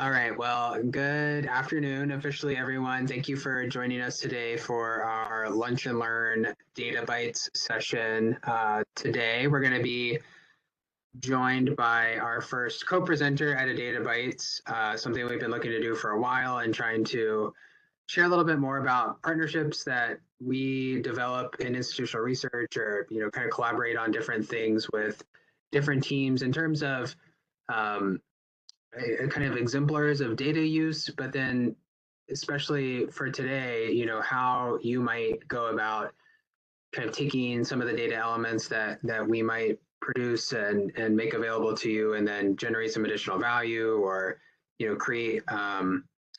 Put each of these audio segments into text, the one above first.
All right. Well, good afternoon, officially, everyone. Thank you for joining us today for our Lunch and Learn DataBytes session. Today, we're going to be joined by our first co-presenter at a DataBytes, something we've been looking to do for a while and trying to share a little bit more about partnerships that we develop in institutional research or, kind of collaborate on different things with different teams in terms of um, kind of exemplars of data use, but then especially for today, how you might go about kind of taking some of the data elements that we might produce and make available to you and then generate some additional value or, create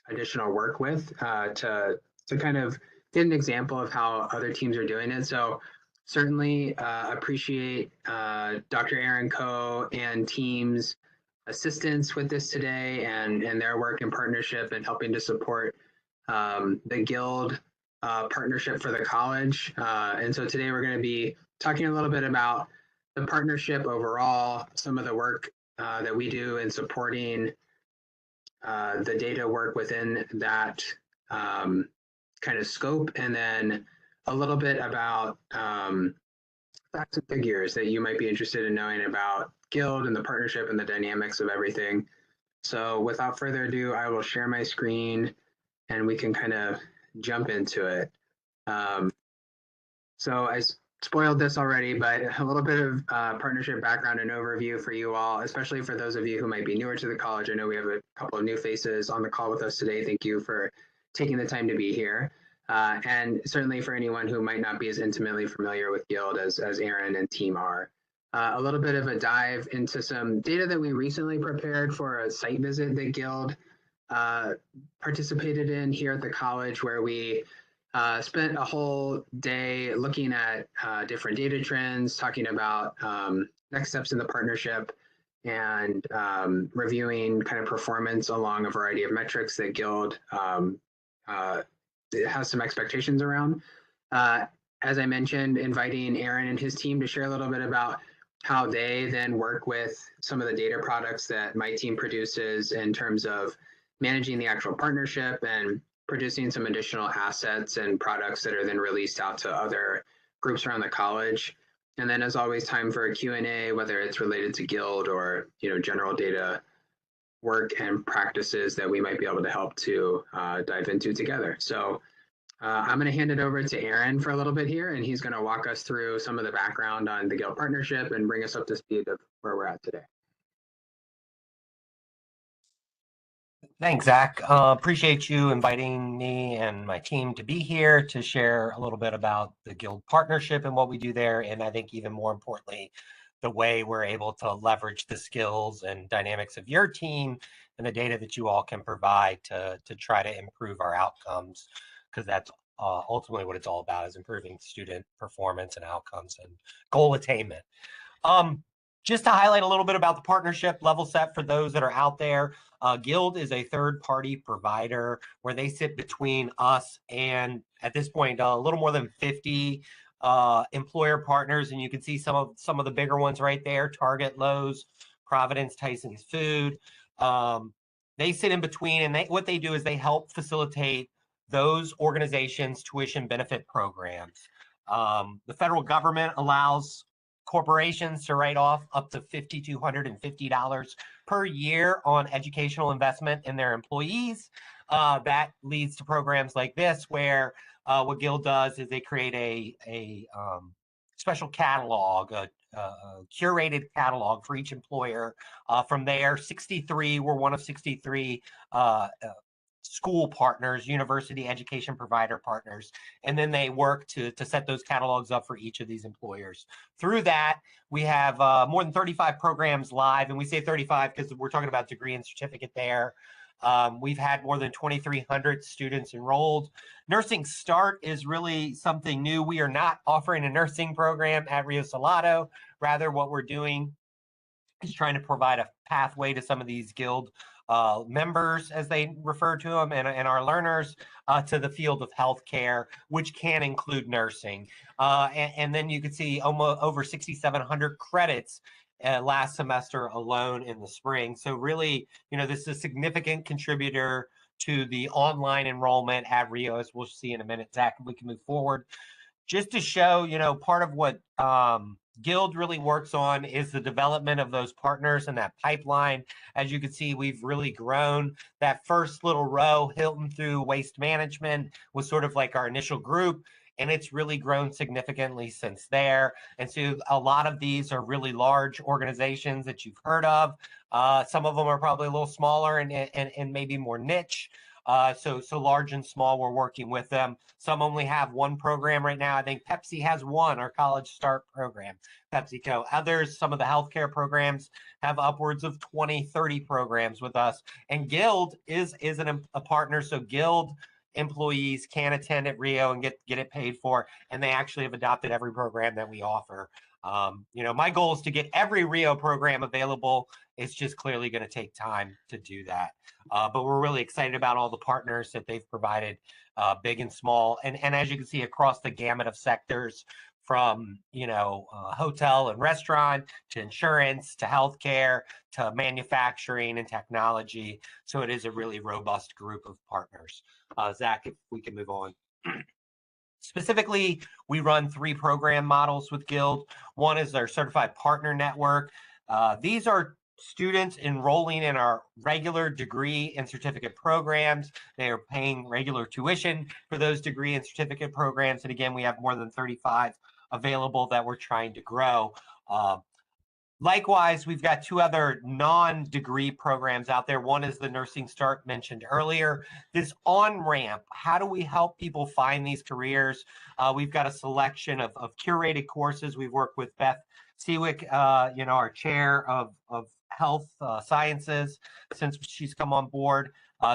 additional work with to kind of get an example of how other teams are doing it. So certainly appreciate Dr. Aaron Coe and teams assistance with this today and their work in partnership and helping to support the Guild partnership for the college. And so today we're going to be talking a little bit about the partnership overall, some of the work that we do in supporting the data work within that kind of scope, and then a little bit about facts and figures that you might be interested in knowing about Guild and the partnership and the dynamics of everything. So without further ado, I will share my screen and we can kind of jump into it. So I spoiled this already, but a little bit of partnership background and overview for you all, especially for those of you who might be newer to the college. I know we have a couple of new faces on the call with us today. Thank you for taking the time to be here. And certainly for anyone who might not be as intimately familiar with Guild as Aaron and team are. A little bit of a dive into some data that we recently prepared for a site visit that Guild participated in here at the college, where we spent a whole day looking at different data trends, talking about next steps in the partnership, and reviewing kind of performance along a variety of metrics that Guild has some expectations around. As I mentioned, inviting Aaron and his team to share a little bit about how they then work with some of the data products that my team produces in terms of managing the actual partnership and producing some additional assets and products that are then released out to other groups around the college. And then as always, time for a Q&A, whether it's related to Guild or, general data work and practices that we might be able to help to dive into together. So I'm going to hand it over to Aaron for a little bit here, and he's going to walk us through some of the background on the Guild partnership and bring us up to speed of where we're at today. Thanks, Zach. Appreciate you inviting me and my team to be here to share a little bit about the Guild partnership and what we do there. And I think even more importantly, the way we're able to leverage the skills and dynamics of your team and the data that you all can provide to try to improve our outcomes, because that's ultimately what it's all about, is improving student performance and outcomes and goal attainment. Just to highlight a little bit about the partnership, level set for those that are out there. Guild is a third-party provider where they sit between us and, at this point, a little more than 50 employer partners, and you can see some of the bigger ones right there: Target, Lowe's, Providence, Tyson's Food. They sit in between, and what they do is they help facilitate those organizations' tuition benefit programs. The federal government allows corporations to write off up to $5,250 per year on educational investment in their employees. That leads to programs like this, where what Guild does is they create a special catalog, a curated catalog for each employer. From there, 63, we're one of 63 school partners, university education provider partners, and then they work to set those catalogs up for each of these employers. Through that, we have more than 35 programs live, and we say 35 because we're talking about degree and certificate there. We've had more than 2,300 students enrolled. Nursing Start is really something new. We are not offering a nursing program at Rio Salado. Rather, what we're doing is trying to provide a pathway to some of these Guild members, as they refer to them, and our learners to the field of healthcare, which can include nursing. And then you can see almost over 6,700 credits last semester alone in the spring. So really, this is a significant contributor to the online enrollment at Rio, as we'll see in a minute. Zach, if we can move forward. Just to show, part of what Guild really works on is the development of those partners and that pipeline. As you can see, we've really grown. That first little row, Hilton through Waste Management, was sort of like our initial group, and it's really grown significantly since there. And so a lot of these are really large organizations that you've heard of. Some of them are probably a little smaller and maybe more niche. So large and small, we're working with them. Some only have one program right now. I think Pepsi has one, our College Start program, PepsiCo. Others, some of the healthcare programs have upwards of 20, 30 programs with us. And Guild is a partner. So Guild employees can attend at Rio and get it paid for. And they actually have adopted every program that we offer. My goal is to get every Rio program available. It's just clearly going to take time to do that. But we're really excited about all the partners that they've provided, big and small. And as you can see, across the gamut of sectors, from hotel and restaurant to insurance to healthcare to manufacturing and technology. So it is a really robust group of partners. Zach, if we can move on. Specifically, we run 3 program models with Guild. One is our Certified Partner Network. These are students enrolling in our regular degree and certificate programs. They are paying regular tuition for those degree and certificate programs. And again, we have more than 35 available that we're trying to grow. Likewise, we've got 2 other non-degree programs out there. One is the Nursing Start mentioned earlier. This on-ramp, how do we help people find these careers? We've got a selection of curated courses. We've worked with Beth Seawick, our chair of health sciences, since she's come on board,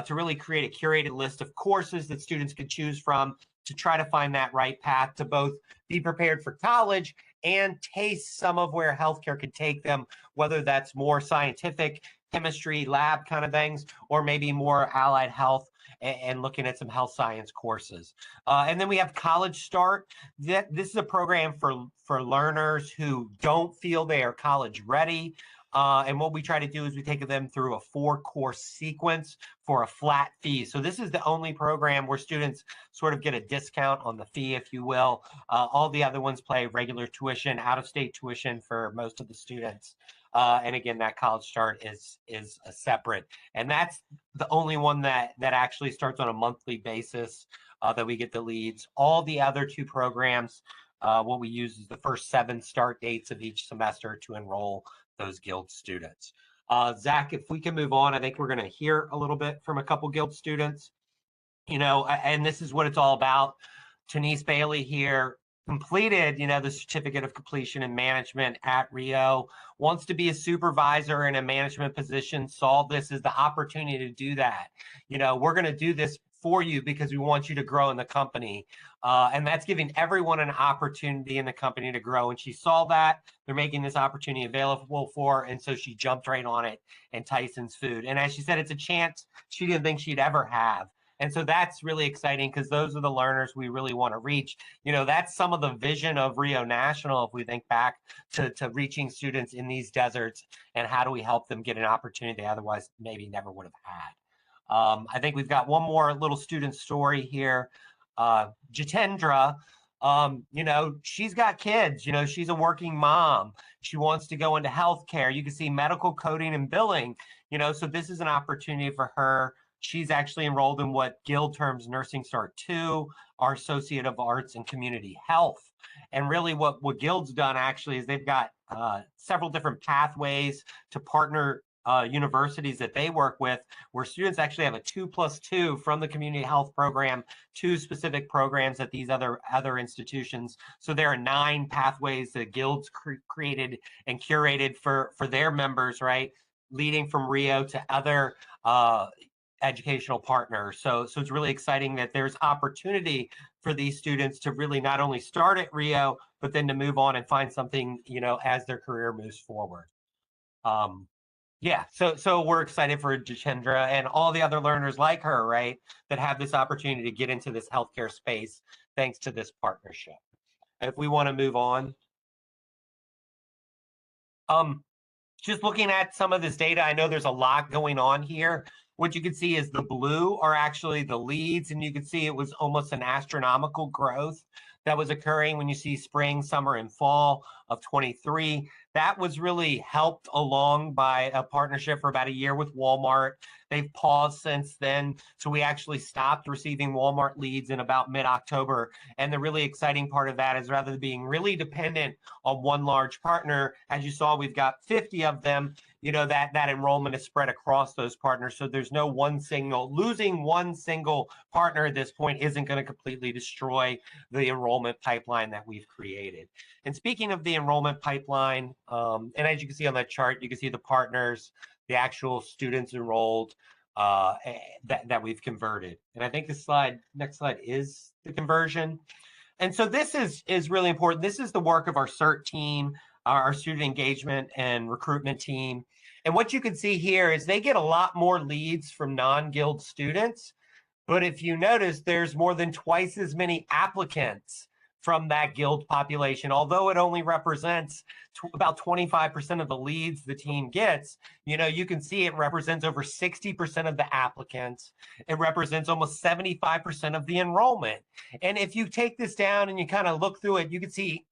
to really create a curated list of courses that students could choose from to try to find that right path to both be prepared for college and taste some of where healthcare could take them, whether that's more scientific, chemistry, lab kind of things, or maybe more allied health and looking at some health science courses. And then we have College Start. This is a program for learners who don't feel they are college ready. And what we try to do is we take them through a 4-course sequence for a flat fee. So this is the only program where students sort of get a discount on the fee, if you will. All the other ones pay regular tuition, out-of-state tuition for most of the students. And again, that College Start is a separate. And that's the only one that actually starts on a monthly basis that we get the leads. All the other 2 programs, what we use is the first 7 start dates of each semester to enroll those Guild students. Zach, if we can move on, I think we're going to hear a little bit from a couple Guild students. And this is what it's all about. Denise Bailey here completed, the certificate of completion in management at Rio, wants to be a supervisor in a management position, saw this as the opportunity to do that. We're going to do this for you because we want you to grow in the company. And that's giving everyone an opportunity in the company to grow. And she saw that they're making this opportunity available for her. And so she jumped right on it in Tyson's Food. And as she said, it's a chance she didn't think she'd ever have. And so that's really exciting because those are the learners we really want to reach. That's some of the vision of Rio National, if we think back to reaching students in these deserts and how do we help them get an opportunity they otherwise maybe never would have had. I think we've got one more little student story here. Jitendra, she's got kids, she's a working mom. She wants to go into healthcare. You can see medical coding and billing, so this is an opportunity for her. She's actually enrolled in what Guild terms Nursing Start 2, our Associate of Arts and Community Health. And really what Guild's done actually is they've got several different pathways to partner universities that they work with, where students actually have a 2+2 from the community health program to specific programs at these other institutions. So there are 9 pathways that Guild's created and curated for their members, right? Leading from Rio to other educational partners. So it's really exciting that there's opportunity for these students to really not only start at Rio, but then to move on and find something, as their career moves forward. Yeah, so we're excited for Jitendra and all the other learners like her, right, that have this opportunity to get into this healthcare space thanks to this partnership. If we want to move on. just looking at some of this data, I know there's a lot going on here. What you can see is the blue are actually the leads, and you can see it was almost an astronomical growth that was occurring when you see spring, summer, and fall of 23. That was really helped along by a partnership for about a year with Walmart. They've paused since then. So we actually stopped receiving Walmart leads in about mid-October. And the really exciting part of that is rather than being really dependent on one large partner, as you saw, we've got 50 of them. You know, that enrollment is spread across those partners. So there's no losing one single partner at this point isn't going to completely destroy the enrollment pipeline that we've created. And speaking of the enrollment pipeline, and as you can see on that chart, you can see the partners, the actual students enrolled that we've converted. And I think the next slide is the conversion. And so this is really important. This is the work of our CERT team, our student engagement and recruitment team. And what you can see here is they get a lot more leads from non-guild students. But if you notice, there's more than twice as many applicants from that guild population, although it only represents about 25% of the leads the team gets. You know, you can see it represents over 60% of the applicants. It represents almost 75% of the enrollment. And if you take this down and you kind of look through it, you can see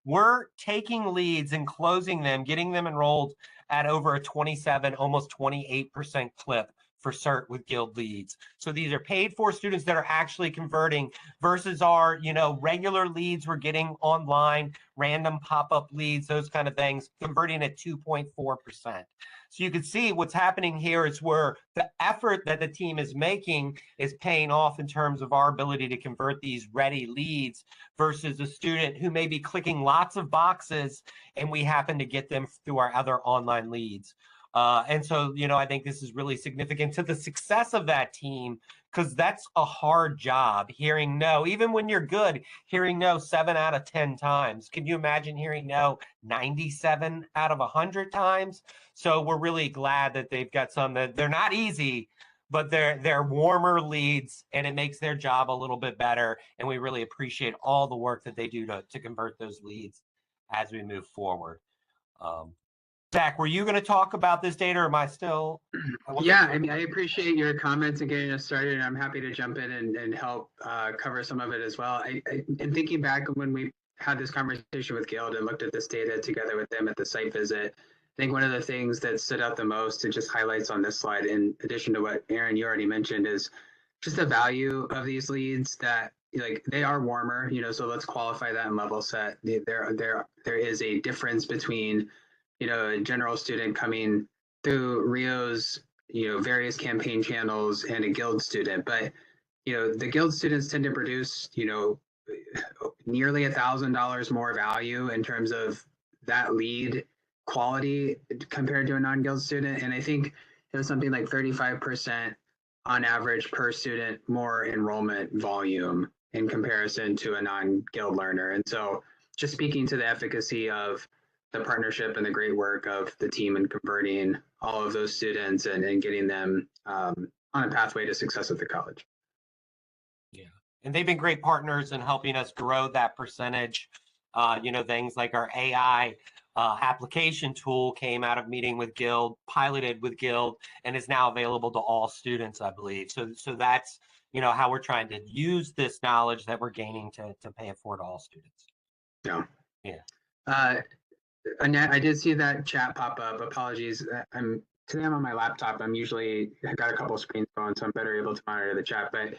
we're taking leads and closing them, getting them enrolled at over a 27, almost 28% clip for CERT with guild leads. So these are paid for students that are actually converting versus our, you know, regular leads we're getting online, random pop-up leads, those kind of things, converting at 2.4%. So you can see what's happening here is where the effort that the team is making is paying off in terms of our ability to convert these ready leads versus a student who may be clicking lots of boxes and we happen to get them through our other online leads. And so, you know, I think this is really significant to the success of that team because that's a hard job, hearing no. Even when you're good, hearing no 7 out of 10 times. Can you imagine hearing no 97 out of 100 times? So we're really glad that they've got some that they're not easy, but they're warmer leads and it makes their job a little bit better. And we really appreciate all the work that they do to convert those leads as we move forward. Zach, were you going to talk about this data or am I still? Yeah, I mean, I appreciate your comments and getting us started. And I'm happy to jump in and help cover some of it as well. And thinking back when we had this conversation with Guild and looked at this data together with them at the site visit, I think one of the things that stood out the most and just highlights on this slide, in addition to what Aaron, you already mentioned, is just the value of these leads that like they are warmer, you know, so let's qualify that and level set. There is a difference between, you know, a general student coming through Rio's, you know, various campaign channels and a guild student. But, you know, the guild students tend to produce, you know, nearly $1,000 more value in terms of that lead quality compared to a non-guild student. And I think it was something like 35% on average per student more enrollment volume in comparison to a non-guild learner. And so just speaking to the efficacy of the partnership and the great work of the team in converting all of those students and getting them on a pathway to success at the college. Yeah, and they've been great partners in helping us grow that percentage. You know, things like our AI application tool came out of meeting with Guild, piloted with Guild, and is now available to all students, I believe. So that's, you know, how we're trying to use this knowledge that we're gaining to pay it forward to all students. Yeah. Yeah. Annette, I did see that chat pop up. Apologies. Today I'm on my laptop. I got a couple of screens going, so I'm better able to monitor the chat. But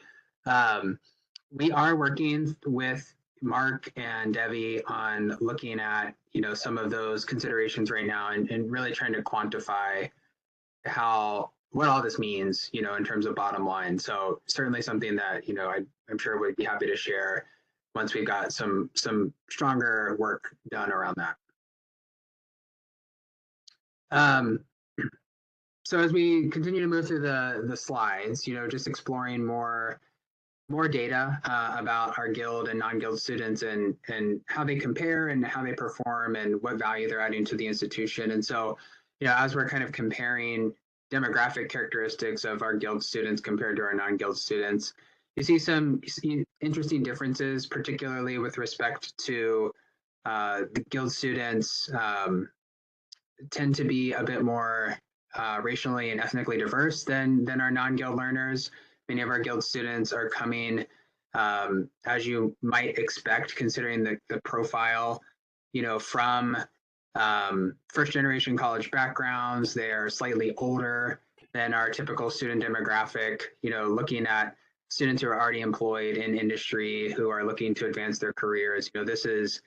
we are working with Mark and Debbie on looking at, you know, some of those considerations right now and really trying to quantify what all this means, you know, in terms of bottom line. So certainly something that, you know, I'm sure we'd be happy to share once we've got some stronger work done around that. So as we continue to move through the slides, you know, just exploring more data about our guild and non-guild students and how they compare and how they perform and what value they're adding to the institution. And so, you know, as we're kind of comparing demographic characteristics of our guild students compared to our non-guild students, you see some interesting differences, particularly with respect to the guild students. tend to be a bit more racially and ethnically diverse than our non-Guild learners. Many of our Guild students are coming, as you might expect, considering the profile, from first generation college backgrounds. They are slightly older than our typical student demographic, looking at students who are already employed in industry, who are looking to advance their careers. This is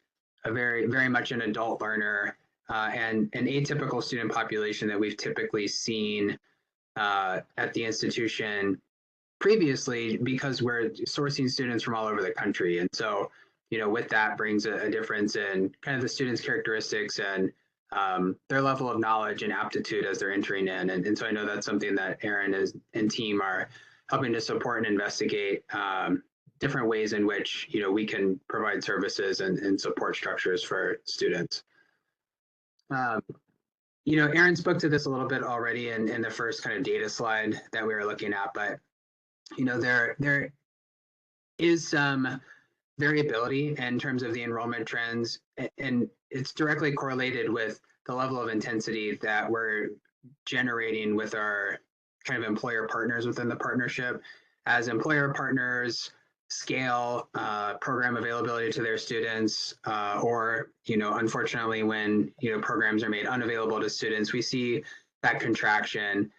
a very much an adult learner and an atypical student population that we've typically seen at the institution previously, because we're sourcing students from all over the country. And so, with that brings a difference in kind of the students' characteristics and their level of knowledge and aptitude as they're entering in. And so I know that's something that Aaron and team are helping to support and investigate different ways in which, we can provide services and support structures for students. Aaron spoke to this a little bit already in the first kind of data slide that we were looking at, but there is some variability in terms of the enrollment trends, and it's directly correlated with the level of intensity that we're generating with our kind of employer partners within the partnership. As employer partners scale program availability to their students, or unfortunately when programs are made unavailable to students, we see that contraction.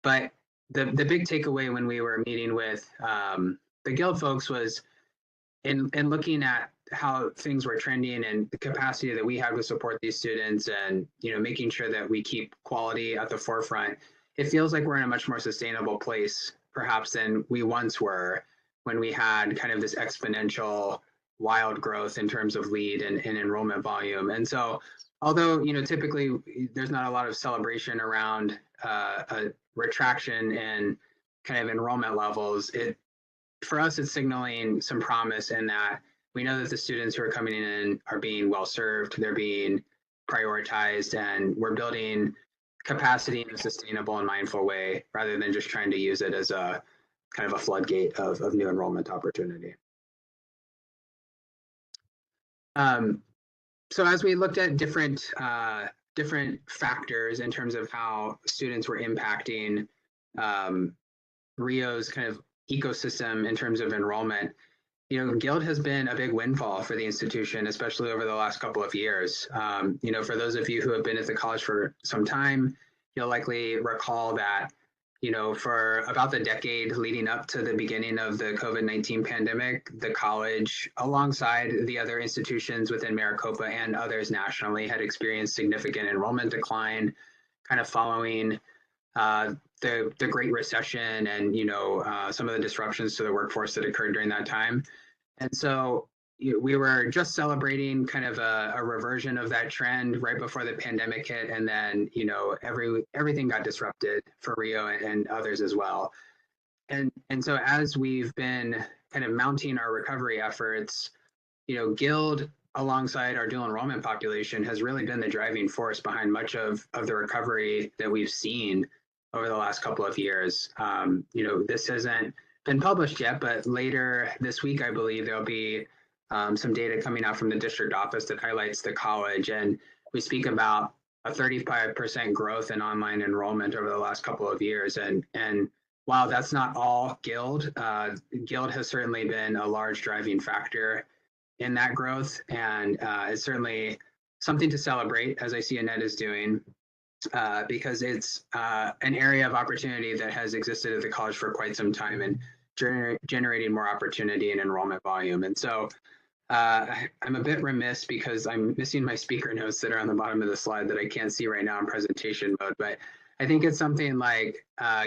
But the big takeaway when we were meeting with the Guild folks was in looking at how things were trending and the capacity that we have to support these students, and making sure that we keep quality at the forefront. It feels like we're in a much more sustainable place perhaps than we once were, when we had kind of this exponential wild growth in terms of lead and enrollment volume. And so although typically there's not a lot of celebration around a retraction in kind of enrollment levels, for us it's signaling some promise in that we know that the students who are coming in are being well served, they're being prioritized, and we're building capacity in a sustainable and mindful way, rather than just trying to use it as a kind of a floodgate of new enrollment opportunity. So as we looked at different factors in terms of how students were impacting RIO's kind of ecosystem in terms of enrollment, Guild has been a big windfall for the institution, especially over the last couple of years. For those of you who have been at the college for some time, you'll likely recall that, for about the decade leading up to the beginning of the COVID-19 pandemic, the college, alongside the other institutions within Maricopa and others nationally, had experienced significant enrollment decline, kind of following the Great Recession and some of the disruptions to the workforce that occurred during that time. And so we were just celebrating kind of a reversion of that trend right before the pandemic hit, and then everything got disrupted for RIO and others as well. And so as we've been kind of mounting our recovery efforts, Guild, alongside our dual enrollment population, has really been the driving force behind much of the recovery that we've seen over the last couple of years. This hasn't been published yet, but later this week, I believe there'll be some data coming out from the district office that highlights the college, and we speak about a 35% growth in online enrollment over the last couple of years. And while that's not all Guild, Guild has certainly been a large driving factor in that growth, and it's certainly something to celebrate, as I see Annette is doing, because it's an area of opportunity that has existed at the college for quite some time, and generating more opportunity and enrollment volume. And so I'm a bit remiss because I'm missing my speaker notes that are on the bottom of the slide that I can't see right now in presentation mode, but I think it's something like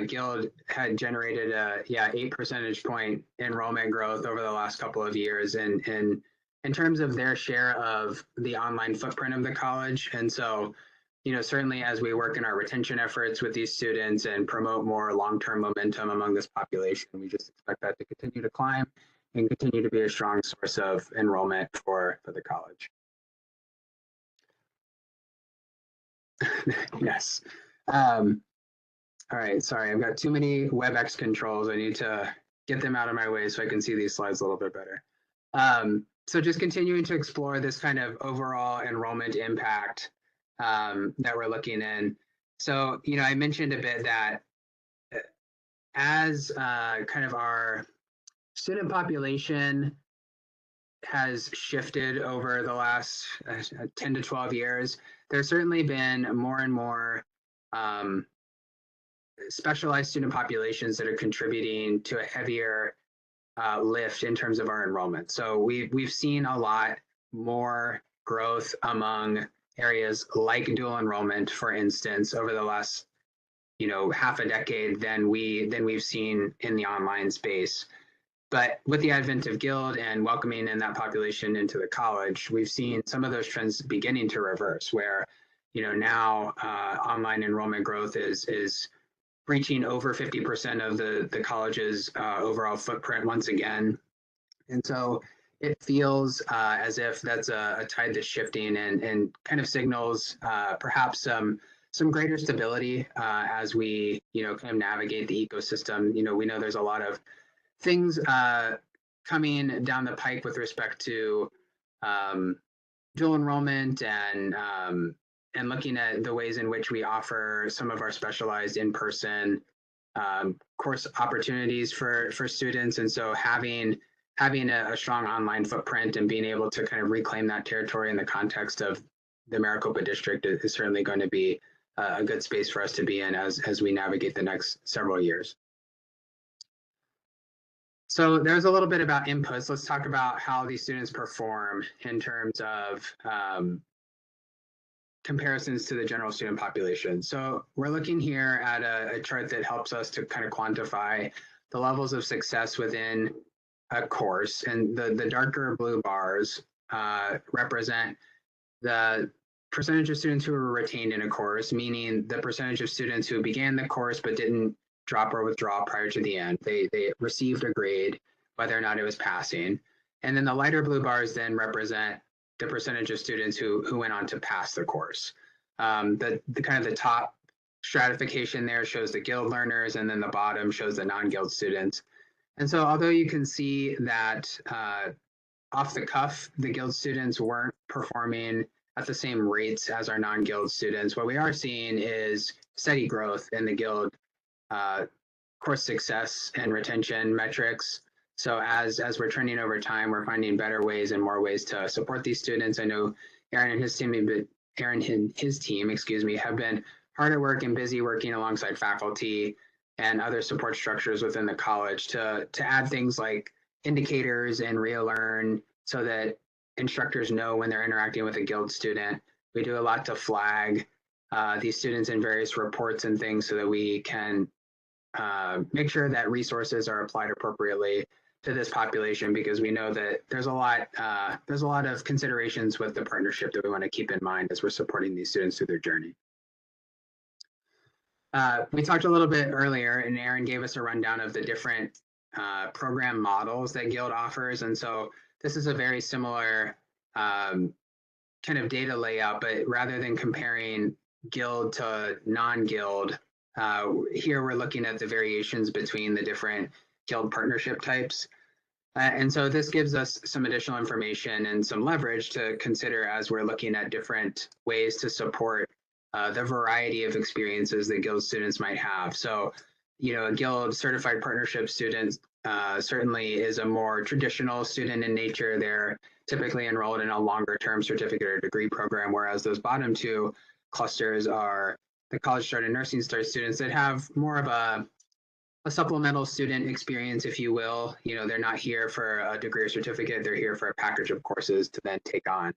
Guild had generated a 8 percentage point enrollment growth over the last couple of years, and in terms of their share of the online footprint of the college. And so, certainly as we work in our retention efforts with these students and promote more long-term momentum among this population, we just expect that to continue to climb and continue to be a strong source of enrollment for the college. Yes. All right, sorry, I've got too many WebEx controls. I need to get them out of my way so I can see these slides a little bit better. So just continuing to explore this kind of overall enrollment impact that we're looking in. So, I mentioned a bit that as kind of our student population has shifted over the last 10 to 12 years, there's certainly been more and more specialized student populations that are contributing to a heavier lift in terms of our enrollment. So we've seen a lot more growth among areas like dual enrollment, for instance, over the last half a decade than we've seen in the online space. But with the advent of Guild and welcoming in that population into the college, we've seen some of those trends beginning to reverse, where now online enrollment growth is reaching over 50% of the college's overall footprint once again. And so it feels as if that's a tide that's shifting and kind of signals perhaps some greater stability as we kind of navigate the ecosystem. We know there's a lot of things coming down the pike with respect to dual enrollment and looking at the ways in which we offer some of our specialized in-person course opportunities for students. And so having a strong online footprint and being able to kind of reclaim that territory in the context of the Maricopa District is certainly going to be a good space for us to be in as we navigate the next several years. So there's a little bit about inputs. Let's talk about how these students perform in terms of comparisons to the general student population. So we're looking here at a chart that helps us to kind of quantify the levels of success within a course. And the darker blue bars represent the percentage of students who were retained in a course, meaning the percentage of students who began the course but didn't drop or withdraw prior to the end. They received a grade, whether or not it was passing. And then the lighter blue bars then represent the percentage of students who went on to pass the course. The kind of the top stratification there shows the Guild learners, and then the bottom shows the non-Guild students. And so although you can see that off the cuff, the Guild students weren't performing at the same rates as our non-Guild students, what we are seeing is steady growth in the Guild course success and retention metrics. So as we're trending over time, we're finding better ways and more ways to support these students. I know Aaron and his team, have been hard at work and busy working alongside faculty and other support structures within the college to add things like indicators and relearn so that instructors know when they're interacting with a Guild student. We do a lot to flag these students in various reports and things so that we can make sure that resources are applied appropriately to this population, because we know that there's a lot of considerations with the partnership that we want to keep in mind as we're supporting these students through their journey. We talked a little bit earlier, and Aaron gave us a rundown of the different program models that Guild offers, and so this is a very similar kind of data layout, but rather than comparing Guild to non-Guild, here we're looking at the variations between the different Guild partnership types. And so this gives us some additional information and some leverage to consider as we're looking at different ways to support the variety of experiences that Guild students might have. So, a Guild certified partnership student certainly is a more traditional student in nature. They're typically enrolled in a longer term certificate or degree program, whereas those bottom two clusters are the college started nursing start students that have more of a supplemental student experience, if you will. They're not here for a degree or certificate, they're here for a package of courses to then take on.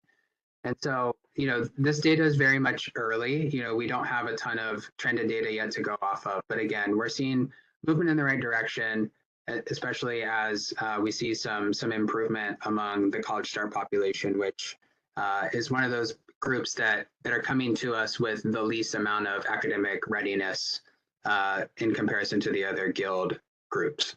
And so, this data is very much early. We don't have a ton of trended data yet to go off of, but again, we're seeing movement in the right direction, especially as we see some improvement among the college start population, which is one of those groups that are coming to us with the least amount of academic readiness in comparison to the other Guild groups.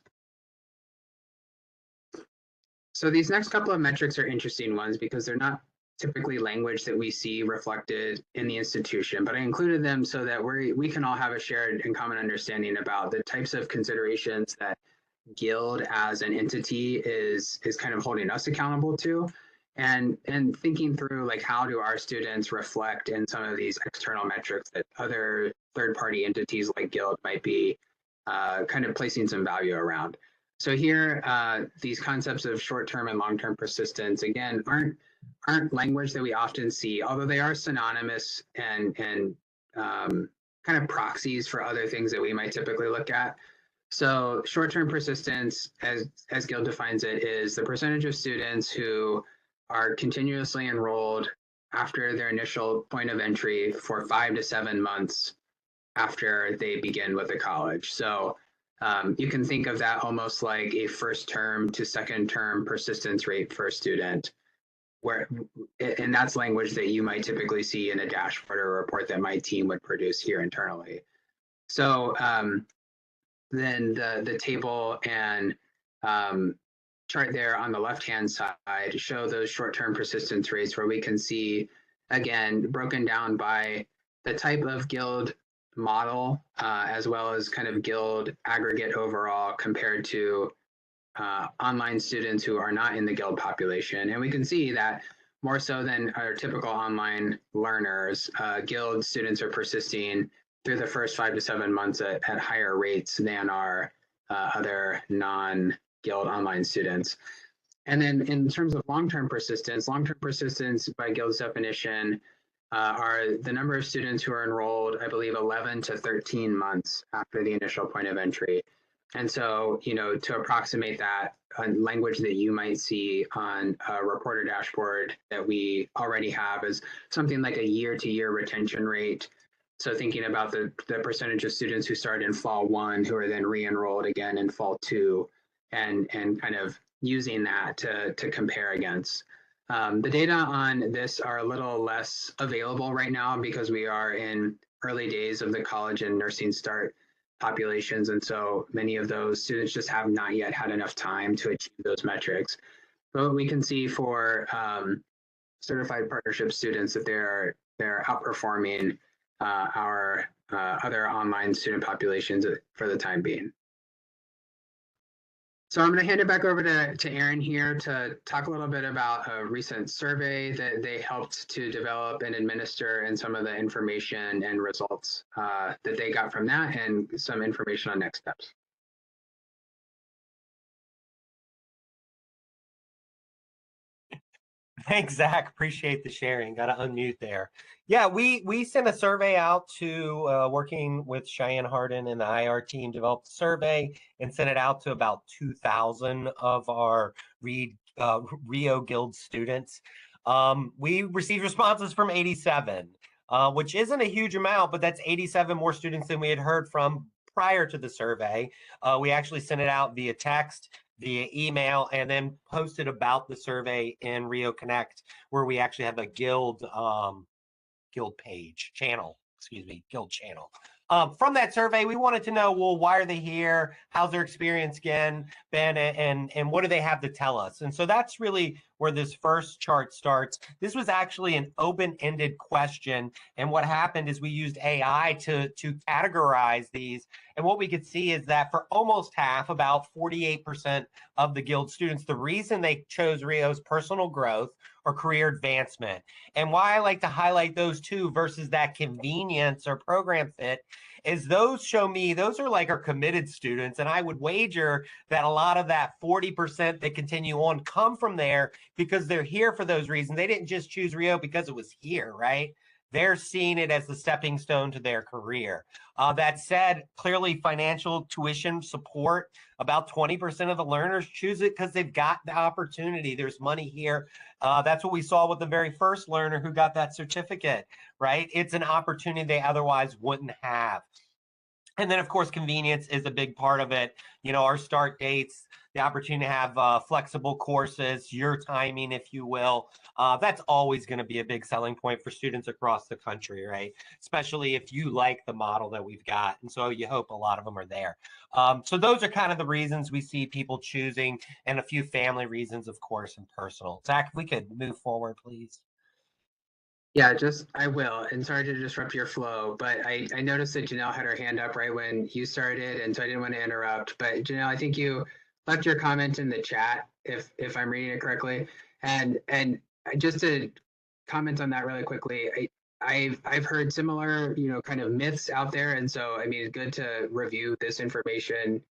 So these next couple of metrics are interesting ones because they're not typically language that we see reflected in the institution, but I included them so that we can all have a shared and common understanding about the types of considerations that Guild as an entity is kind of holding us accountable to. and thinking through like how do our students reflect in some of these external metrics that other third-party entities like Guild might be kind of placing some value around. So here, these concepts of short-term and long-term persistence, again, aren't language that we often see, although they are synonymous and kind of proxies for other things that we might typically look at. So short-term persistence, as Guild defines it, is the percentage of students who are continuously enrolled after their initial point of entry for 5 to 7 months after they begin with the college. So you can think of that almost like a first term to second term persistence rate for a student, where, and that's language that you might typically see in a dashboard or a report that my team would produce here internally. So then the table and chart there on the left-hand side show those short-term persistence rates where we can see, again, broken down by the type of Guild model, as well as kind of Guild aggregate overall compared to online students who are not in the Guild population. And we can see that more so than our typical online learners, Guild students are persisting through the first 5 to 7 months at higher rates than our other non-Guild online students. And then in terms of long-term persistence by Guild's definition are the number of students who are enrolled, I believe, 11 to 13 months after the initial point of entry. And so, you know, to approximate that, language that you might see on a reporter dashboard that we already have is something like a year-to-year retention rate. So thinking about the percentage of students who start in fall 1 who are then re-enrolled again in fall 2, and kind of using that to compare against. The data on this are a little less available right now because we are in early days of the college and nursing start populations. And so many of those students just have not yet had enough time to achieve those metrics. But what we can see for certified partnership students that they're outperforming our other online student populations for the time being. So I'm going to hand it back over to Aaron here to talk a little bit about a recent survey that they helped to develop and administer, and some of the information and results that they got from that, and some information on next steps. Thanks, Zach. Appreciate the sharing. Got to unmute there. Yeah, we sent a survey out to working with Cheyenne Harden and the IR team, developed a survey and sent it out to about 2,000 of our Rio Guild students. We received responses from 87, which isn't a huge amount, but that's 87 more students than we had heard from prior to the survey. We actually sent it out via text, via email, and then posted about the survey in Rio Connect, where we actually have a Guild page channel, Guild channel. From that survey, we wanted to know, well, why are they here? How's their experience been, and what do they have to tell us? And so that's really where this first chart starts. This was actually an open-ended question, and what happened is we used AI to categorize these, and what we could see is that for almost half, about 48% of the Guild students, the reason they chose Rio's personal growth or career advancement. And why I like to highlight those two versus that convenience or program fit is those show me, those are like our committed students. And I would wager that a lot of that 40% that continue on come from there because they're here for those reasons. They didn't just choose Rio because it was here, right? They're seeing it as the stepping stone to their career. That said, clearly financial tuition support, about 20% of the learners choose it because they've got the opportunity. There's money here. That's what we saw with the very first learner who got that certificate, right? It's an opportunity they otherwise wouldn't have. And then, of course, convenience is a big part of it. You know, our start dates, the opportunity to have flexible courses, your timing, if you will. That's always going to be a big selling point for students across the country, right? Especially if you like the model that we've got. And so you hope a lot of them are there. So those are kind of the reasons we see people choosing, and a few family reasons, of course, and personal. Zach, if we could move forward, please. Yeah, I will. And sorry to disrupt your flow, but I noticed that Janelle had her hand up right when you started, and so I didn't want to interrupt. But Janelle, I think you left your comment in the chat, if I'm reading it correctly. And just to comment on that really quickly, I've heard similar, kind of myths out there, and so I mean, it's good to review this information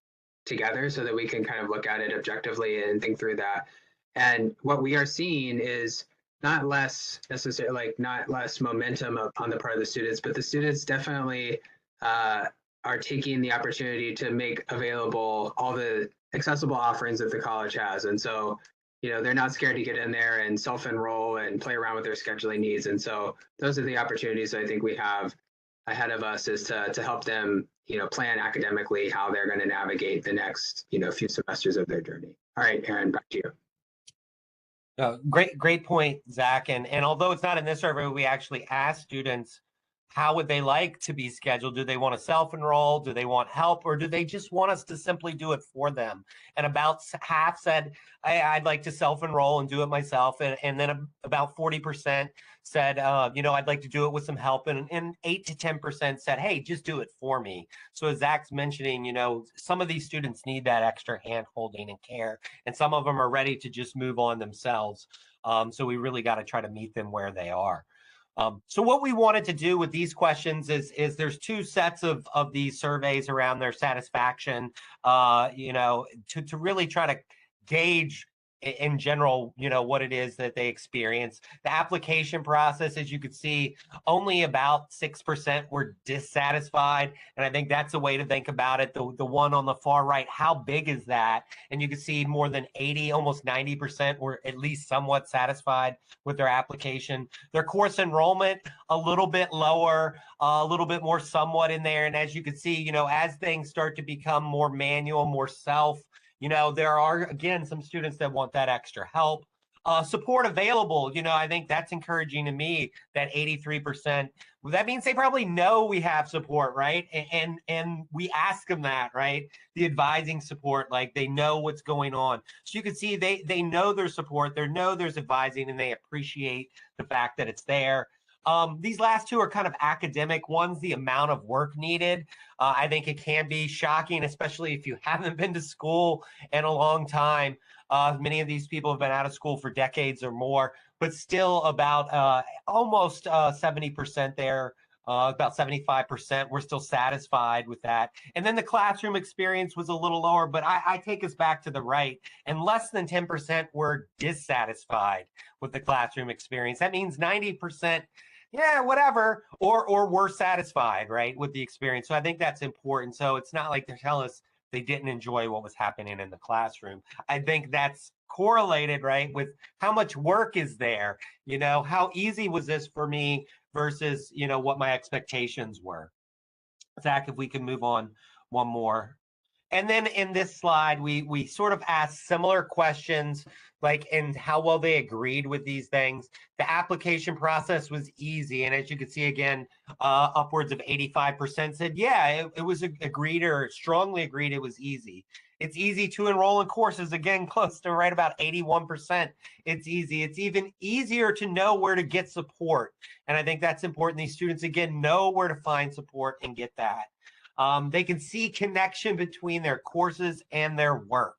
together so that we can kind of look at it objectively and think through that. And what we are seeing is not less necessarily, like not less momentum on the part of the students, but the students definitely are taking the opportunity to make available all the accessible offerings that the college has. And so, they're not scared to get in there and self-enroll and play around with their scheduling needs. And so those are the opportunities I think we have ahead of us, is to help them, plan academically how they're going to navigate the next, few semesters of their journey. All right, Aaron, back to you. Great point, Zach. And although it's not in this survey, we actually asked students, how would they like to be scheduled? Do they want to self-enroll? Do they want help? Or do they just want us to simply do it for them? And about half said, I'd like to self-enroll and do it myself. And then about 40% said, I'd like to do it with some help. And 8 to 10% said, hey, just do it for me. So as Zach's mentioning, some of these students need that extra hand-holding and care. And some of them are ready to just move on themselves. So we really got to try to meet them where they are. So what we wanted to do with these questions is there's two sets of these surveys around their satisfaction, to really try to gauge in general, what it is that they experience. The application process, as you could see, only about 6% were dissatisfied. And I think that's a way to think about it. The one on the far right, how big is that? And you can see more than 80, almost 90% were at least somewhat satisfied with their application. Their course enrollment, a little bit lower, a little bit more somewhat in there. And as you can see, as things start to become more manual, more self, there are, again, some students that want that extra help. Support available, I think that's encouraging to me, that 83%. Well, that means they probably know we have support, right? And we ask them that, right? The advising support, like they know what's going on. So you can see they know there's support, they know there's advising, and they appreciate the fact that it's there. These last two are kind of academic ones, the amount of work needed. I think it can be shocking, especially if you haven't been to school in a long time. Many of these people have been out of school for decades or more, but still about almost 70% there, about 75%. We're still satisfied with that. And then the classroom experience was a little lower, but I take us back to the right, and less than 10% were dissatisfied with the classroom experience. That means 90%, yeah, whatever, or we're satisfied, right, with the experience. So I think that's important. So it's not like they're telling us they didn't enjoy what was happening in the classroom. I think that's correlated, right, with how much work is there. How easy was this for me versus, what my expectations were. Zach, if we can move on one more. And then in this slide, we sort of asked similar questions, like in how well they agreed with these things. The application process was easy. And as you can see, again, upwards of 85% said, yeah, it was agreed or strongly agreed it was easy. It's easy to enroll in courses, again, close to right about 81%. It's easy. It's even easier to know where to get support. And I think that's important. These students, again, know where to find support and get that. They can see connection between their courses and their work,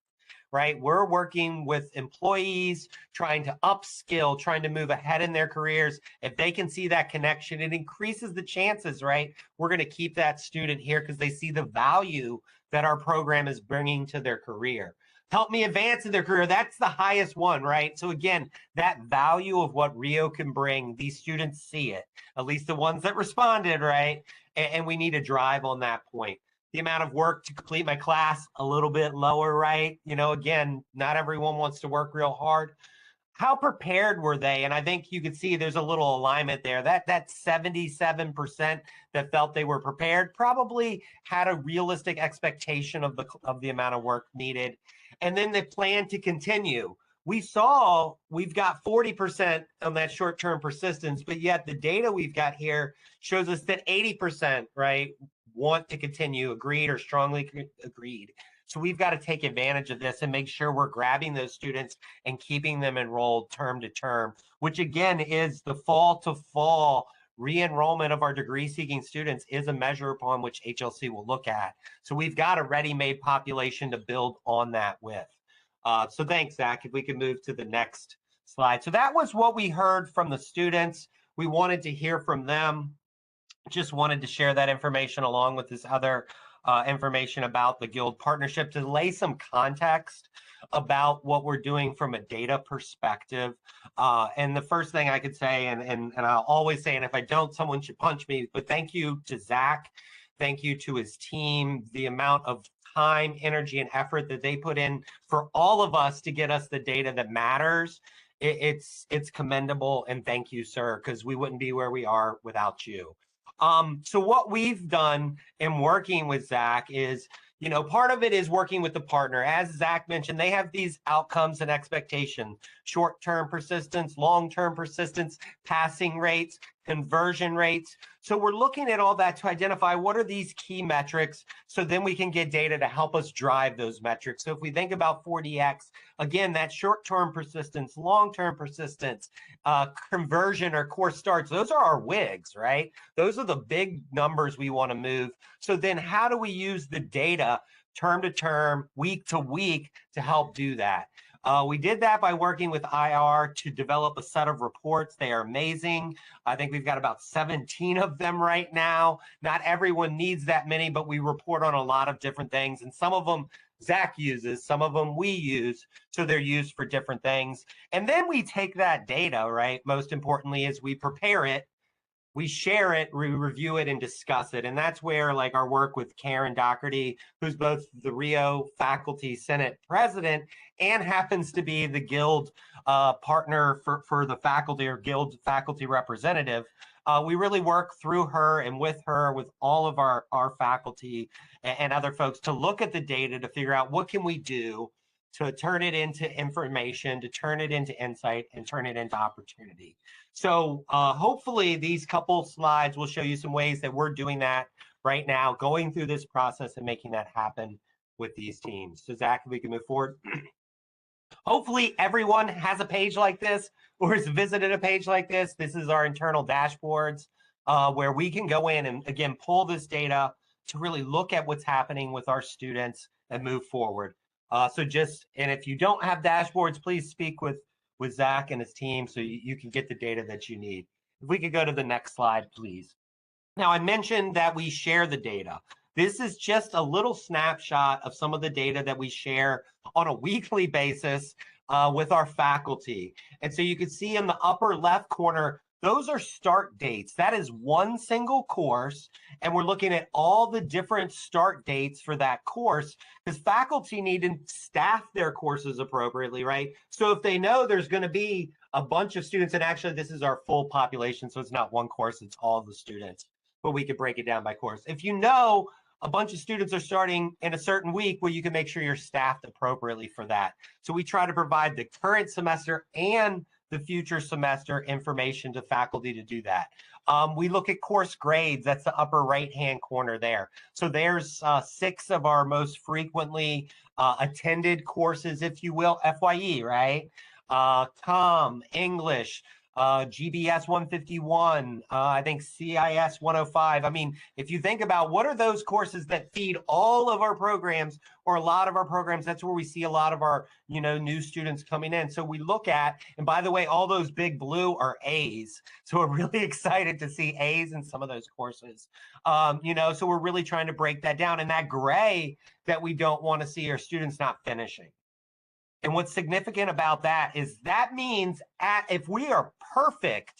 right? We're working with employees, trying to upskill, trying to move ahead in their careers. If they can see that connection, it increases the chances, right? We're going to keep that student here because they see the value that our program is bringing to their career. Help me advance in their career. That's the highest one, right? So again, that value of what Rio can bring, these students see it, at least the ones that responded, right? And we need to drive on that point. The amount of work to complete my class, a little bit lower, right? Again, not everyone wants to work real hard. How prepared were they? And I think you can see there's a little alignment there. That 77% that felt they were prepared probably had a realistic expectation of the amount of work needed. And then they plan to continue. We've got 40% on that short-term persistence, but yet the data we've got here shows us that 80%, right, want to continue, agreed or strongly agreed. So we've got to take advantage of this and make sure we're grabbing those students and keeping them enrolled term to term, which again is the fall to fall re-enrollment of our degree-seeking students is a measure upon which HLC will look at. So we've got a ready-made population to build on that with. So thanks, Zach. If we can move to the next slide. So that was what we heard from the students. We wanted to hear from them. Just wanted to share that information along with this other information about the Guild partnership to lay some context about what we're doing from a data perspective. And the first thing I could say, and I'll always say, and if I don't, someone should punch me, but thank you to Zach. Thank you to his team, the amount of time, energy, and effort that they put in for all of us to get us the data that matters. It's commendable, and thank you, sir, because we wouldn't be where we are without you. So what we've done in working with Zach is, you know, part of it is working with the partner. As Zach mentioned, they have these outcomes and expectations: short-term persistence, long-term persistence, passing rates, conversion rates. So we're looking at all that to identify what are these key metrics, so then we can get data to help us drive those metrics. So if we think about 4DX, again, that short-term persistence, long-term persistence, conversion or course starts, those are our WIGs, right? Those are the big numbers we want to move. So then how do we use the data term to term, week to week to help do that? We did that by working with IR to develop a set of reports. They are amazing. I think we've got about 17 of them right now. Not everyone needs that many, but we report on a lot of different things. And some of them Zach uses, some of them we use, so they're used for different things. And then we take that data, right? Most importantly is we prepare it, we share it, we review it, and discuss it. And that's where, like, our work with Karen Doherty, who's both the Rio Faculty Senate president and happens to be the Guild partner for the faculty, or Guild faculty representative. We really work through her and with her, with all of our faculty and other folks, to look at the data to figure out what can we do to turn it into information, to turn it into insight, and turn it into opportunity. So hopefully these couple slides will show you some ways that we're doing that right now, going through this process and making that happen with these teams. So Zach, if we can move forward. Hopefully everyone has a page like this or has visited a page like this. This is our internal dashboards where we can go in and, again, pull this data to really look at what's happening with our students and move forward. And if you don't have dashboards, please speak with Zach and his team so you can get the data that you need. If we could go to the next slide, please. Now, I mentioned that we share the data. This is just a little snapshot of some of the data that we share on a weekly basis with our faculty. And so you can see in the upper left corner, those are start dates. That is one single course, and we're looking at all the different start dates for that course, because faculty need to staff their courses appropriately, right? So if they know there's going to be a bunch of students, and actually this is our full population, so it's not one course, it's all the students, but we could break it down by course. If you know a bunch of students are starting in a certain week, well, you can make sure you're staffed appropriately for that. So we try to provide the current semester and the future semester information to faculty to do that. We look at course grades. That's the upper right-hand corner there. So there's 6 of our most frequently attended courses, if you will, FYE, right? COM, English, GBS 151, I think CIS 105. I mean, if you think about what are those courses that feed all of our programs, or a lot of our programs, that's where we see a lot of our, new students coming in. So we look at, and by the way, all those big blue are A's. So we're really excited to see A's in some of those courses. So we're really trying to break that down. And that gray that we don't want to see are students not finishing. And what's significant about that is that means if we are perfect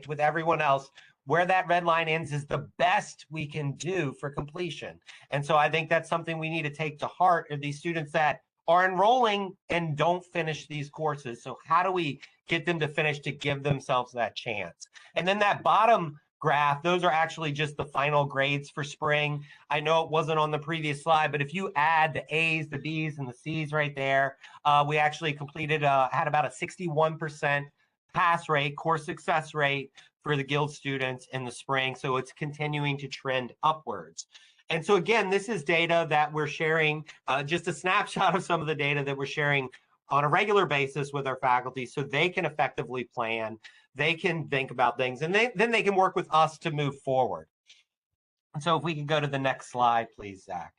with everyone else, where that red line ends is the best we can do for completion. And so I think that's something we need to take to heart, are these students that are enrolling and don't finish these courses. So how do we get them to finish to give themselves that chance? And then that bottom graph, those are actually just the final grades for spring. I know it wasn't on the previous slide, but if you add the A's, the B's, and the C's right there, we actually had about a 61% pass rate, course success rate for the Guild students in the spring. So it's continuing to trend upwards. And so again, this is data that we're sharing, just a snapshot of some of the data that we're sharing on a regular basis with our faculty so they can effectively plan, they can think about things, and then they can work with us to move forward. And so if we can go to the next slide, please, Zach.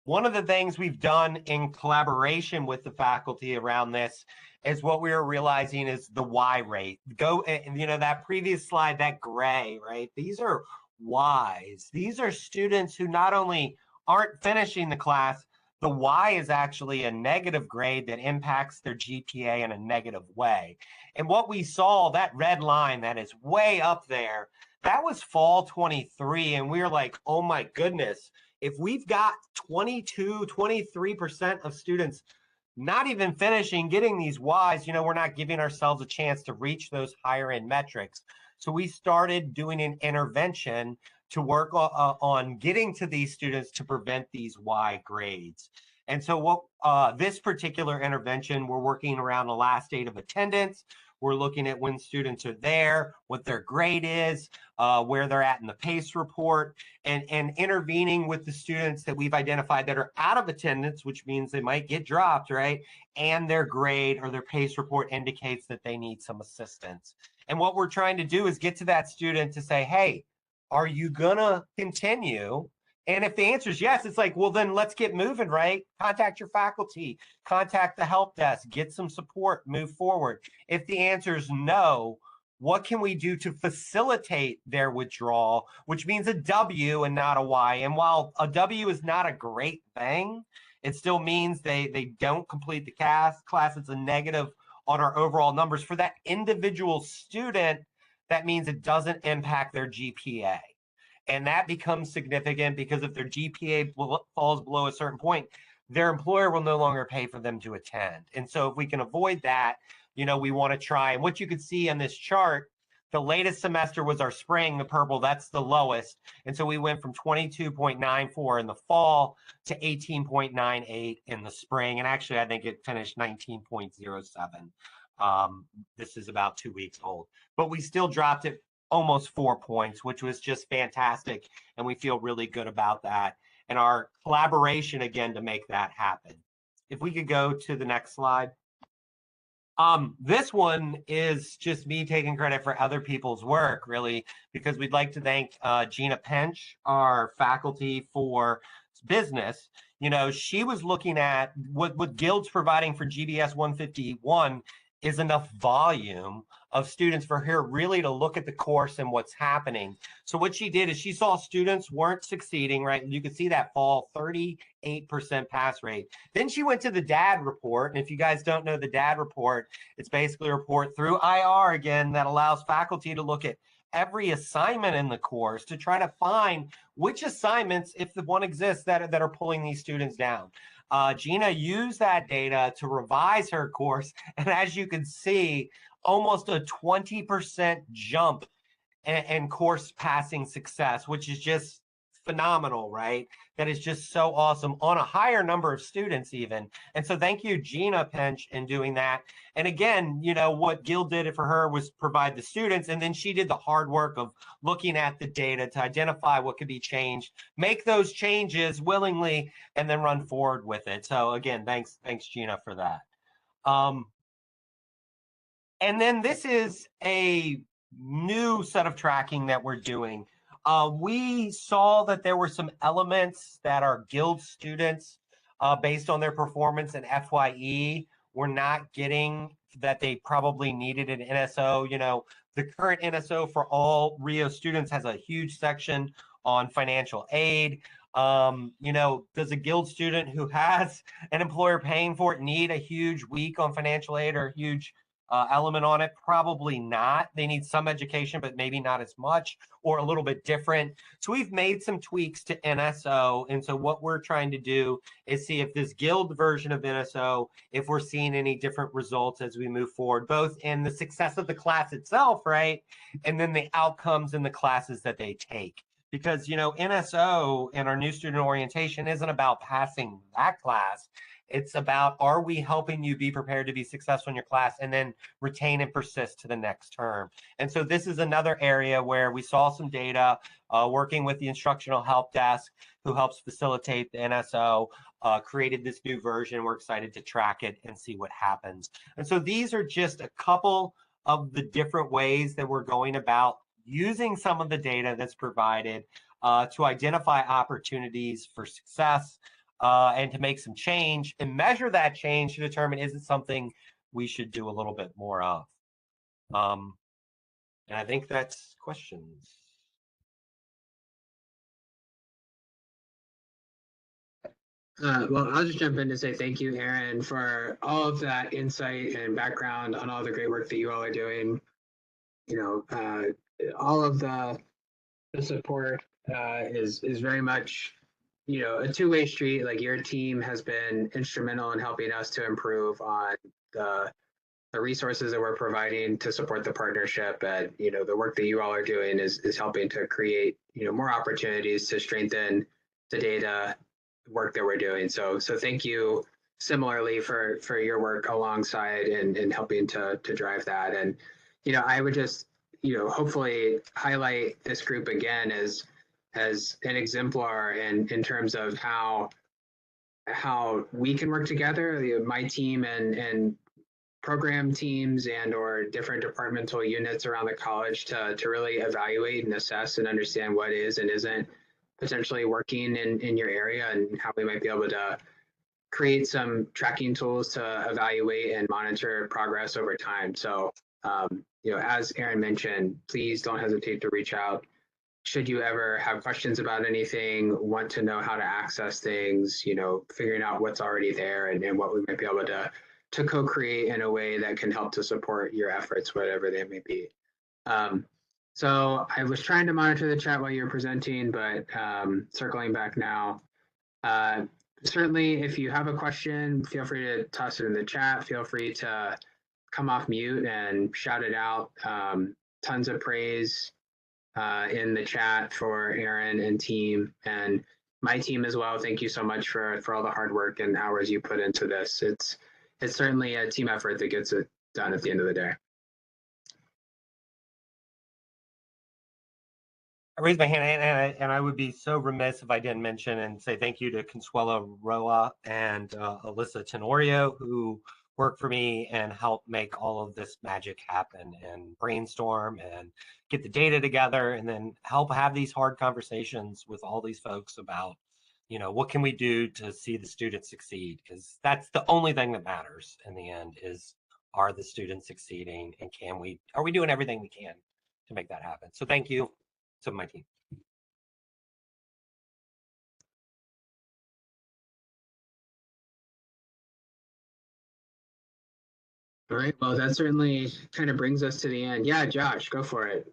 One of the things we've done in collaboration with the faculty around this is what we are realizing is the Y rate. That previous slide, that gray, right? These are Ys. These are students who not only aren't finishing the class, the Y is actually a negative grade that impacts their GPA in a negative way. And what we saw, that red line that is way up there, that was fall 23. And we were like, oh my goodness, if we've got 22, 23% of students not even finishing, getting these Ys, we're not giving ourselves a chance to reach those higher end metrics. So we started doing an intervention to work on getting to these students to prevent these Y grades. And so what this particular intervention, we're working around the last date of attendance. We're looking at when students are there, what their grade is, where they're at in the PACE report, and intervening with the students that we've identified that are out of attendance, which means they might get dropped, right? And their grade or their PACE report indicates that they need some assistance. And what we're trying to do is get to that student to say, hey, are you gonna continue? And if the answer is yes, it's like, well, then let's get moving, right? Contact your faculty, contact the help desk, get some support, move forward. If the answer is no, what can we do to facilitate their withdrawal, which means a W and not a Y? And while a W is not a great thing, it still means they don't complete the class. It's a negative on our overall numbers. For that individual student, that means it doesn't impact their GPA. And that becomes significant because if their GPA falls below a certain point, their employer will no longer pay for them to attend. And so if we can avoid that, we want to try. And what you can see on this chart, the latest semester was our spring, the purple, that's the lowest. And so we went from 22.94 in the fall to 18.98 in the spring. And actually, I think it finished 19.07. This is about 2 weeks old, but we still dropped it almost 4 points, which was just fantastic. And we feel really good about that. And our collaboration, again, to make that happen. If we could go to the next slide. This one is just me taking credit for other people's work, really, because we'd like to thank Gina Pench, our faculty for business. She was looking at what Guild's providing for GBS 151 is enough volume of students for her really to look at the course and what's happening. So what she did is she saw students weren't succeeding, right? You could see that fall, 38% pass rate. Then she went to the DAD report. And if you guys don't know the DAD report, it's basically a report through IR again that allows faculty to look at every assignment in the course to try to find which assignments, if the one exists, that are pulling these students down. Gina used that data to revise her course. And as you can see, almost a 20% jump in course passing success, which is just phenomenal, right? That is just so awesome on a higher number of students even. And so thank you, Gina Pench, in doing that. And again, what Guild did for her was provide the students, and then she did the hard work of looking at the data to identify what could be changed, make those changes willingly, and then run forward with it. So again, thanks Gina for that. And then this is a new set of tracking that we're doing. We saw that there were some elements that our Guild students, based on their performance in FYE, were not getting that they probably needed an NSO. The current NSO for all Rio students has a huge section on financial aid. Does a Guild student who has an employer paying for it need a huge week on financial aid or a huge element on it? Probably not. They need some education, but maybe not as much or a little bit different. So we've made some tweaks to NSO. And so what we're trying to do is see if this Guild version of NSO, if we're seeing any different results as we move forward, both in the success of the class itself, right? And then the outcomes in the classes that they take. Because, NSO and our new student orientation isn't about passing that class. It's about, are we helping you be prepared to be successful in your class and then retain and persist to the next term? And so this is another area where we saw some data working with the instructional help desk who helps facilitate the NSO, created this new version. We're excited to track it and see what happens. And so these are just a couple of the different ways that we're going about using some of the data that's provided to identify opportunities for success. and to make some change and measure that change to determine, is it something we should do a little bit more of? And I think that's questions. Well, I'll just jump in to say thank you, Aaron, for all of that insight and background on all the great work that you all are doing. All of the support is very much, a two-way street. Like, your team has been instrumental in helping us to improve on the resources that we're providing to support the partnership, and the work that you all are doing is helping to create more opportunities to strengthen the data work that we're doing. So thank you similarly for your work alongside and helping to drive that. And I would just hopefully highlight this group again as an exemplar in terms of how we can work together, my team and program teams and or different departmental units around the college to really evaluate and assess and understand what is and isn't potentially working in your area, and how we might be able to create some tracking tools to evaluate and monitor progress over time. So, as Aaron mentioned, please don't hesitate to reach out. Should you ever have questions about anything, want to know how to access things, figuring out what's already there and what we might be able to co-create in a way that can help to support your efforts, whatever they may be. So I was trying to monitor the chat while you were presenting, but circling back now, certainly if you have a question, feel free to toss it in the chat. Feel free to come off mute and shout it out. Tons of praise in the chat for Aaron and team, and my team as well. Thank you so much for all the hard work and hours you put into this. It's certainly a team effort that gets it done at the end of the day. I raised my hand, and I would be so remiss if I didn't mention and say thank you to Consuelo Roa and Alyssa Tenorio, who work for me and help make all of this magic happen and brainstorm and get the data together, and then help have these hard conversations with all these folks about, what can we do to see the students succeed? Because that's the only thing that matters in the end, is, are the students succeeding, and are we doing everything we can to make that happen? So thank you to my team. All right, well, that certainly kind of brings us to the end. Yeah, Josh, go for it.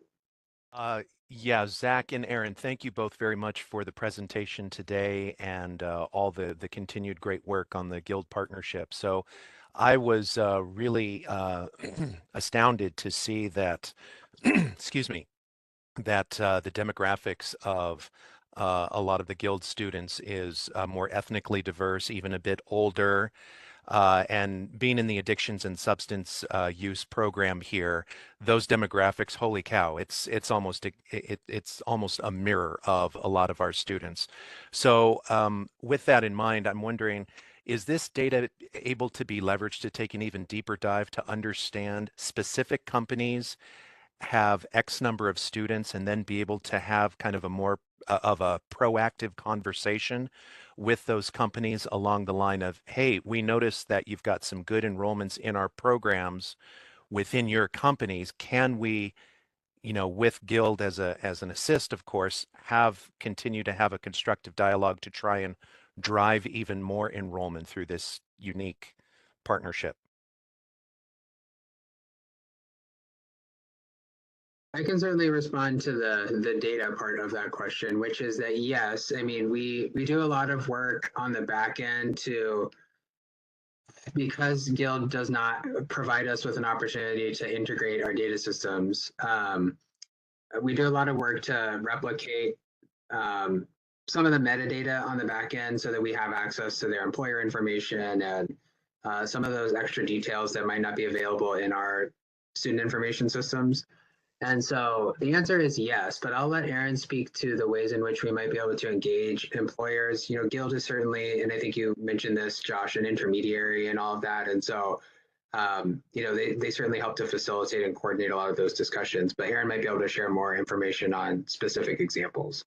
Yeah, Zach and Aaron, thank you both very much for the presentation today and all the continued great work on the Guild partnership. So I was really astounded to see that, excuse me, that the demographics of a lot of the Guild students is more ethnically diverse, even a bit older. And being in the addictions and substance use program here, those demographics, holy cow, it's almost a mirror of a lot of our students. So with that in mind, I'm wondering, is this data able to be leveraged to take an even deeper dive to understand specific companies have X number of students, and then be able to have kind of a more of a proactive conversation with those companies along the line of, hey, we noticed that you've got some good enrollments in our programs within your companies. Can we, with Guild as an assist, of course, continue to have a constructive dialogue to try and drive even more enrollment through this unique partnership? I can certainly respond to the data part of that question, which is that yes, I mean, we do a lot of work on the back end because Guild does not provide us with an opportunity to integrate our data systems. We do a lot of work to replicate some of the metadata on the back end so that we have access to their employer information and some of those extra details that might not be available in our student information systems. And so the answer is yes, but I'll let Aaron speak to the ways in which we might be able to engage employers. Guild is certainly, and I think you mentioned this, Josh, an intermediary and all of that. And so, they certainly help to facilitate and coordinate a lot of those discussions, but Aaron might be able to share more information on specific examples.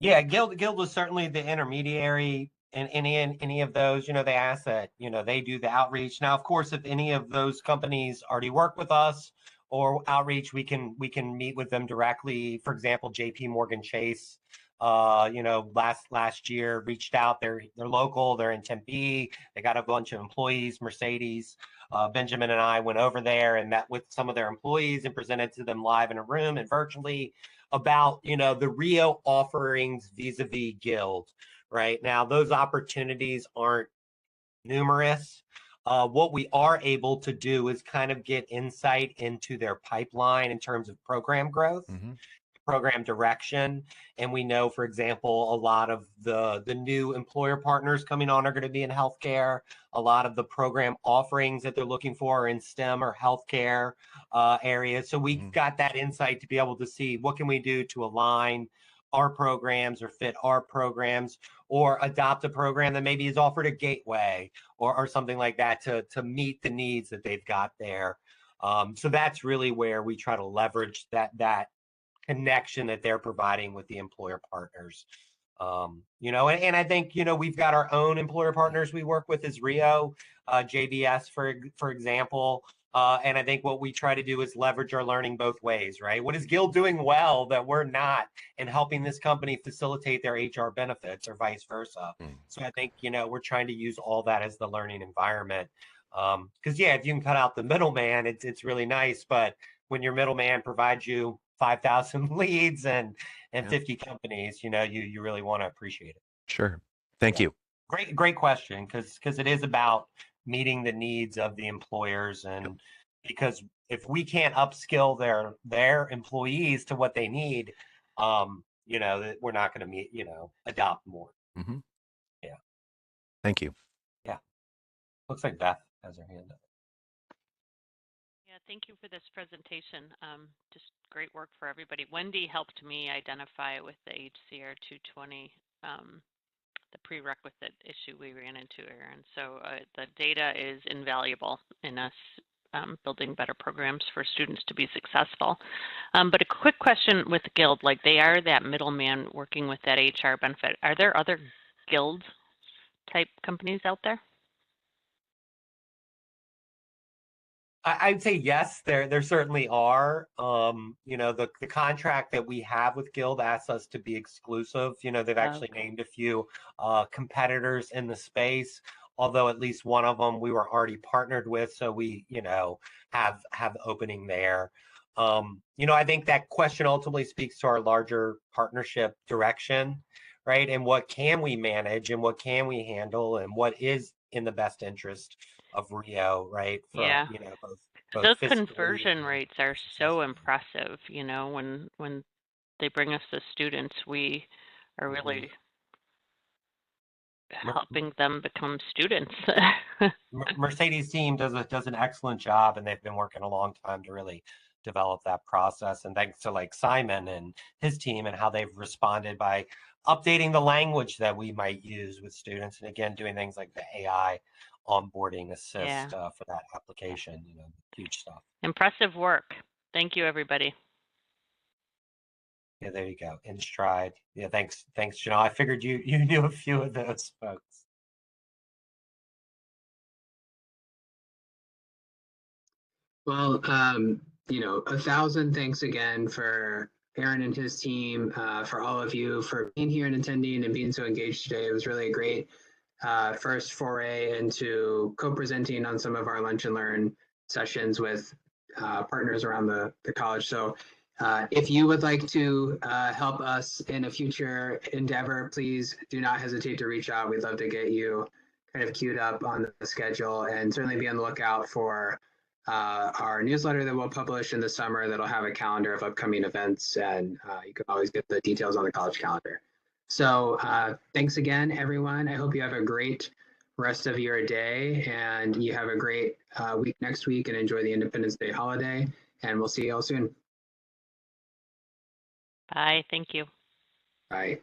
Yeah, Guild was certainly the intermediary in any of those. They ask that, they do the outreach. Now, of course, if any of those companies already work with us or outreach, we can meet with them directly. For example, JP Morgan Chase, last year reached out. They're local, they're in Tempe, they got a bunch of employees, Mercedes. Benjamin and I went over there and met with some of their employees and presented to them live in a room and virtually about the Rio offerings vis-a-vis Guild. Right now, those opportunities aren't numerous. What we are able to do is kind of get insight into their pipeline in terms of program growth, program direction. And we know, for example, a lot of the new employer partners coming on are going to be in healthcare. A lot of the program offerings that they're looking for are in STEM or healthcare areas. So we've got that insight to be able to see what can we do to align our programs or fit our programs, or adopt a program that maybe is offered at Gateway or something like that to meet the needs that they've got there. So that's really where we try to leverage that connection that they're providing with the employer partners. And I think, we've got our own employer partners we work with is Rio, JBS, for example. And I think what we try to do is leverage our learning both ways, right? What is Guild doing well that we're not, and helping this company facilitate their HR benefits or vice versa? So I think, we're trying to use all that as the learning environment. Because if you can cut out the middleman, it's really nice. But when your middleman provides you 5,000 leads and 50 companies, you really want to appreciate it. Sure. Thank you. Great question, because it is about meeting the needs of the employers, and because if we can't upskill their employees to what they need, we're not going to adopt more. Yeah. Thank you. Yeah. Looks like Beth has her hand up. Yeah, thank you for this presentation. Just great work for everybody. Wendy helped me identify with the HCR 220 the prerequisite issue we ran into, Aaron. So the data is invaluable in us building better programs for students to be successful. But a quick question with Guild, like they are that middleman working with that HR benefit. Are there other Guild type companies out there? I'd say yes, there certainly are. The contract that we have with Guild asks us to be exclusive. They've actually named a few competitors in the space, although at least one of them we were already partnered with, so we have opening there. I think that question ultimately speaks to our larger partnership direction, right? And what can we manage and what can we handle and what is in the best interest of Rio, right? Yeah. Both those conversion rates are so impressive. When they bring us the students, we are really helping them become students. Mercedes team does an excellent job, and they've been working a long time to really develop that process. And thanks to like Simon and his team and how they've responded by updating the language that we might use with students, and again doing things like the AI onboarding assist for that application. Huge stuff. Impressive work. Thank you, everybody. Yeah, there you go. In stride. Yeah, thanks, Janelle. I figured you knew a few of those folks. Well, 1,000 thanks again for Aaron and his team, for all of you for being here and attending and being so engaged today. It was really a great first foray into co-presenting on some of our Lunch and Learn sessions with partners around the college. So if you would like to help us in a future endeavor, please do not hesitate to reach out. We'd love to get you kind of queued up on the schedule, and certainly be on the lookout for our newsletter that we'll publish in the summer that'll have a calendar of upcoming events, and you can always get the details on the college calendar. So thanks again, everyone. I hope you have a great rest of your day, and you have a great week next week, and enjoy the Independence Day holiday, and we'll see you all soon. Bye. Thank you. Bye.